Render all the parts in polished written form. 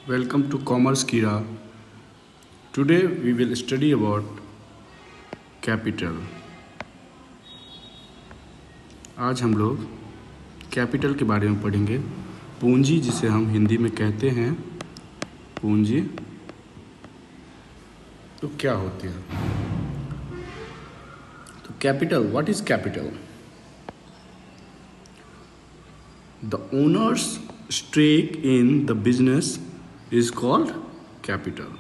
Welcome to Commerce Kira. Today we will study about capital. आज हम लोग capital के बारे में पढ़ेंगे। पूंजी जिसे हम हिंदी में कहते हैं पूंजी, तो क्या होती है? तो capital, what is capital? The owner's stake in the business is called capital.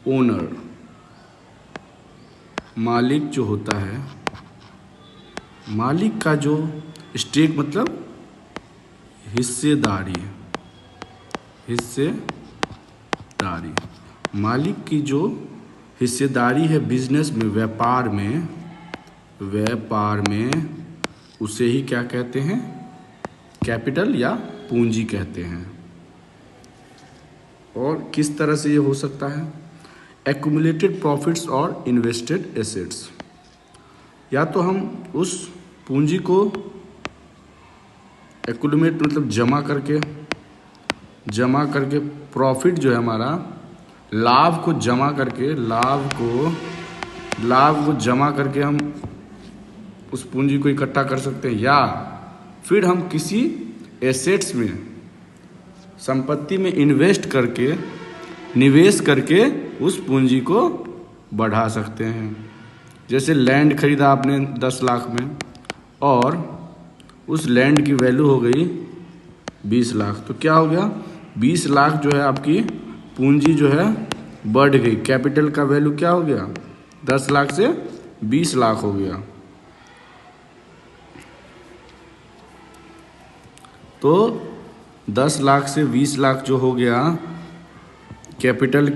Owner, मालिक जो होता है, मालिक का जो स्टेक मतलब हिस्सेदारी, मालिक की जो हिस्सेदारी है बिजनेस में, व्यापार में उसे ही क्या कहते हैं? कैपिटल या पूंजी कहते हैं। और किस तरह से ये हो सकता है? एक्यूमुलेटेड प्रॉफिट्स और इन्वेस्टेड एसेट्स। या तो हम उस पूंजी को एक्यूमुलेट मतलब जमा करके प्रॉफिट जो है हमारा, लाभ को जमा करके हम उस पूंजी को इकट्ठा कर सकते हैं, या फिर हम किसी एसेट्स में, संपत्ति में निवेश करके उस पूंजी को बढ़ा सकते हैं। जैसे लैंड खरीदा आपने 10 लाख में और उस लैंड की वैल्यू हो गई 20 लाख, तो क्या हो गया? 20 लाख जो है आपकी पूंजी जो है बढ़ गई। कैपिटल का वैल्यू क्या हो गया? 10 लाख से 20 लाख हो गया। तो 10 लाख से 20 लाख जो हो गया, कैपिटल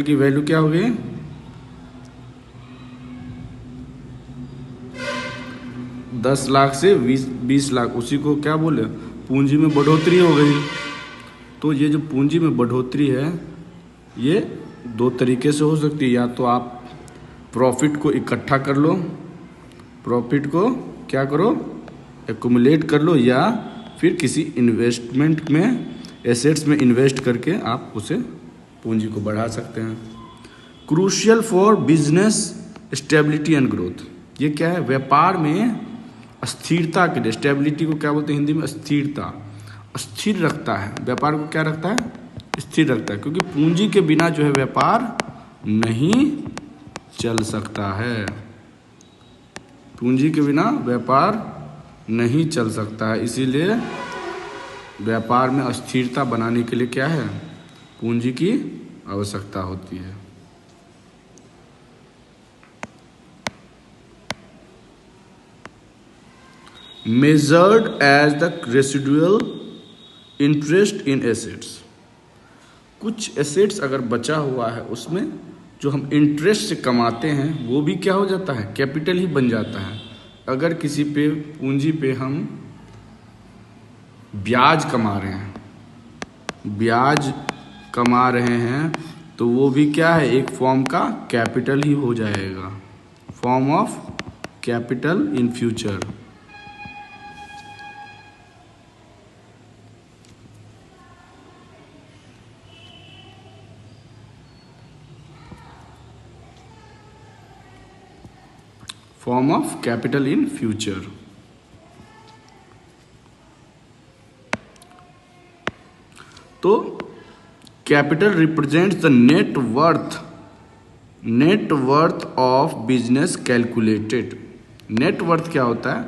की वैल्यू क्या हो गई? 10 लाख से 20 लाख, उसी को क्या बोले? पूंजी में बढ़ोतरी हो गई। तो ये जो पूंजी में बढ़ोतरी है, ये 2 तरीके से हो सकती है। या तो आप प्रॉफिट को इकट्ठा कर लो, प्रॉफिट को क्या करो? एक्यूमुलेट कर लो, या फिर किसी इन्वेस्टमेंट में, एसेट्स में इन्वेस्ट करके आप उसे पूंजी को बढ़ा सकते हैं। Crucial for business stability and growth. ये क्या है? व्यापार में स्थिरता के लिए। स्टेबिलिटी को क्या बोलते हैं हिंदी में? स्थिरता। स्थिर रखता है व्यापार को। क्या रखता है? स्थिर रखता है, क्योंकि पूंजी के बिना जो है व्यापार नहीं चल सकता है। पूंजी के बिना व्यापार नहीं चल सकता है, इसीलिए व्यापार में अस्थिरता बनाने के लिए क्या है? पूंजी की आवश्यकता होती है। Measured as the residual interest in assets. कुछ एसेट्स अगर बचा हुआ है, उसमें जो हम इंटरेस्ट से कमाते हैं वो भी क्या हो जाता है? कैपिटल ही बन जाता है। अगर किसी पे पूंजी पे हम ब्याज कमा रहे हैं, तो वो भी क्या है? एक फॉर्म का कैपिटल ही हो जाएगा। Form of capital in future. Form of capital in future. तो capital represents the net worth of business calculated. Net worth क्या होता है?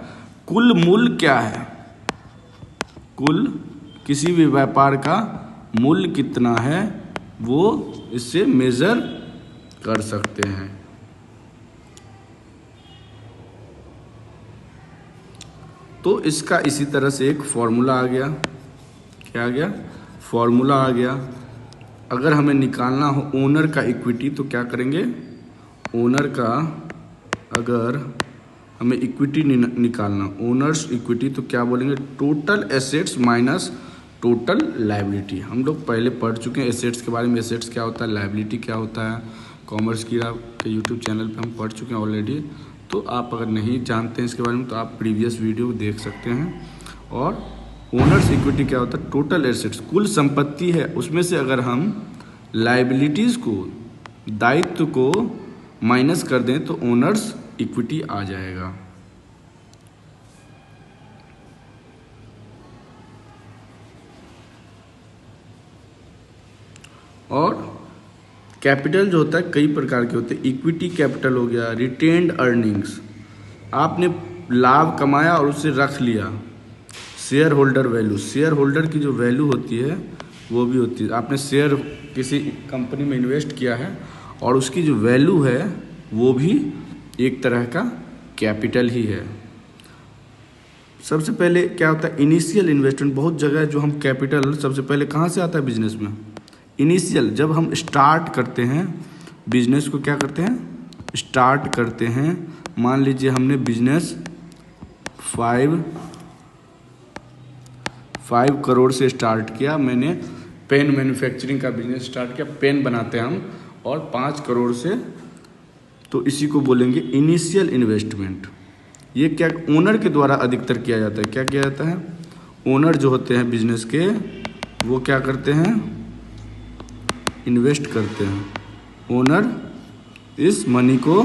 कुल मूल्य क्या है? कुल किसी भी व्यापार का मूल्य कितना है, वो इससे मेजर कर सकते हैं। तो इसका इसी तरह से एक फॉर्मूला आ गया। क्या आ गया? फॉर्मूला आ गया। अगर हमें निकालना हो ओनर का इक्विटी, तो क्या करेंगे? ओनर का अगर हमें इक्विटी निकालना, ओनर्स इक्विटी, तो क्या बोलेंगे? Total assets minus total liability. हम लोग पहले पढ़ चुके हैं एसेट्स के बारे में। एसेट्स क्या होता है, लायबिलिटी क्या होता है, कॉमर्स कीड़ा के यूट्यूब चैनल पे हम पढ़ चुके हैं ऑलरेडी। तो आप अगर नहीं जानते हैं इसके बारे में, तो आप प्रीवियस वीडियो देख सकते हैं। और ओनर्स इक्विटी क्या होता है? टोटल एसेट्स, कुल संपत्ति है, उसमें से अगर हम लाइबिलिटीज़ को, दायित्व को माइनस कर दें तो ओनर्स इक्विटी आ जाएगा। और कैपिटल जो होता है कई प्रकार के होते हैं। इक्विटी कैपिटल हो गया, रिटेन्ड अर्निंग्स, आपने लाभ कमाया और उसे रख लिया। Share holder value, share holder की जो वैल्यू होती है वो भी होती है। आपने शेयर किसी कंपनी में इन्वेस्ट किया है और उसकी जो वैल्यू है वो भी एक तरह का कैपिटल ही है। सबसे पहले क्या होता है? Initial investment. बहुत जगह जो हम कैपिटल सबसे पहले कहाँ से आता है बिजनेस में? इनिशियल, जब हम स्टार्ट करते हैं बिजनेस को, क्या करते हैं? स्टार्ट करते हैं। मान लीजिए हमने बिजनेस 5 करोड़ से स्टार्ट किया। मैंने पेन मैन्युफैक्चरिंग का बिजनेस स्टार्ट किया, पेन बनाते हैं हम, और 5 करोड़ से, तो इसी को बोलेंगे इनिशियल इन्वेस्टमेंट। ये क्या ओनर के द्वारा अधिकतर किया जाता है? क्या किया जाता है? ओनर जो होते हैं बिजनेस के, वो क्या करते हैं? इन्वेस्ट करते हैं। ओनर इस मनी को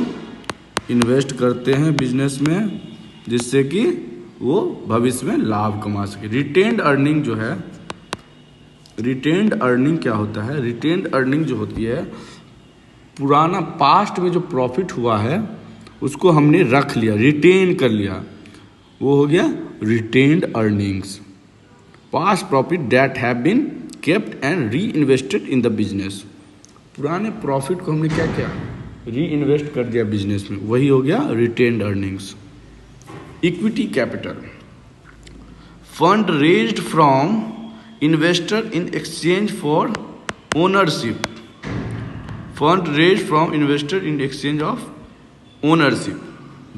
इन्वेस्ट करते हैं बिजनेस में, जिससे कि वो भविष्य में लाभ कमा सके। रिटेन्ड अर्निंग जो है, रिटेन्ड अर्निंग क्या होता है? रिटेन्ड अर्निंग जो होती है, पुराना पास्ट में जो प्रॉफिट हुआ है उसको हमने रख लिया, रिटेन कर लिया, वो हो गया retained earnings. Past profit that have been kept and reinvested in the business. पुराने प्रॉफिट को हमने क्या किया? री इन्वेस्ट कर दिया बिजनेस में, वही हो गया retained earnings. Equity capital, fund raised from investor in exchange for ownership. Fund raised from investor in exchange of ownership.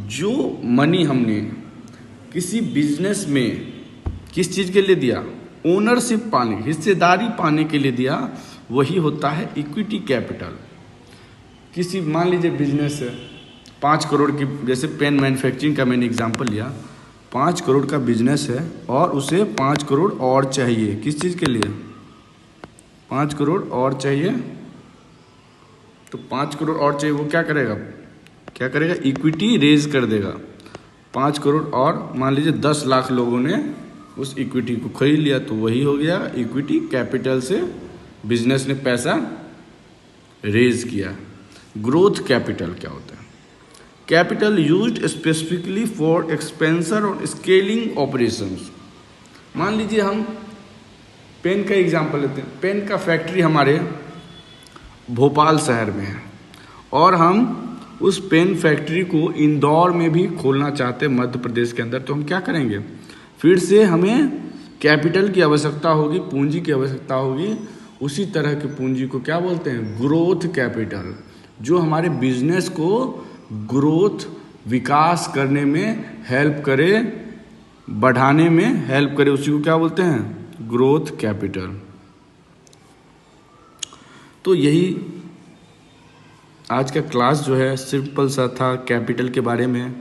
जो मनी हमने किसी बिजनेस में किस चीज़ के लिए दिया? ओनरशिप पाने, हिस्सेदारी पाने के लिए दिया, वही होता है इक्विटी कैपिटल। किसी, मान लीजिए बिजनेस है 5 करोड़ की, जैसे पेन मैन्युफैक्चरिंग का मैंने एग्जांपल लिया, 5 करोड़ का बिजनेस है और उसे 5 करोड़ और चाहिए। किस चीज़ के लिए? 5 करोड़ और चाहिए, तो 5 करोड़ और चाहिए, वो क्या करेगा? क्या करेगा? इक्विटी रेज कर देगा। 5 करोड़ और, मान लीजिए 10 लाख लोगों ने उस इक्विटी को खरीद लिया, तो वही हो गया इक्विटी कैपिटल से बिजनेस ने पैसा रेज किया। ग्रोथ कैपिटल क्या होता है? Capital used specifically for expansion और स्केलिंग ऑपरेशंस। मान लीजिए हम पेन का एग्जांपल लेते हैं। पेन का फैक्ट्री हमारे भोपाल शहर में है और हम उस पेन फैक्ट्री को इंदौर में भी खोलना चाहते हैं, मध्य प्रदेश के अंदर। तो हम क्या करेंगे? फिर से हमें कैपिटल की आवश्यकता होगी, पूंजी की आवश्यकता होगी। उसी तरह की पूंजी को क्या बोलते हैं? ग्रोथ कैपिटल, जो हमारे बिजनेस को ग्रोथ, विकास करने में हेल्प करे, बढ़ाने में हेल्प करे, उसी को क्या बोलते हैं? Growth capital. तो यही आज का क्लास जो है सिंपल सा था कैपिटल के बारे में,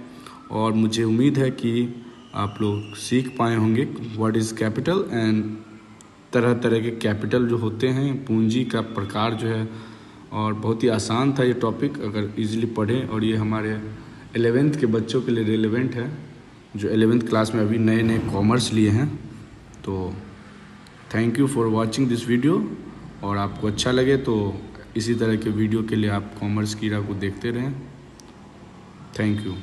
और मुझे उम्मीद है कि आप लोग सीख पाए होंगे व्हाट इज़ कैपिटल एंड तरह तरह के कैपिटल जो होते हैं, पूंजी का प्रकार जो है। और बहुत ही आसान था ये टॉपिक, अगर इजीली पढ़ें, और ये हमारे 11th के बच्चों के लिए रिलेवेंट है, जो 11th क्लास में अभी नए नए कॉमर्स लिए हैं। तो thank you for watching this video, और आपको अच्छा लगे तो इसी तरह के वीडियो के लिए आप कॉमर्स कीड़ा को देखते रहें। Thank you.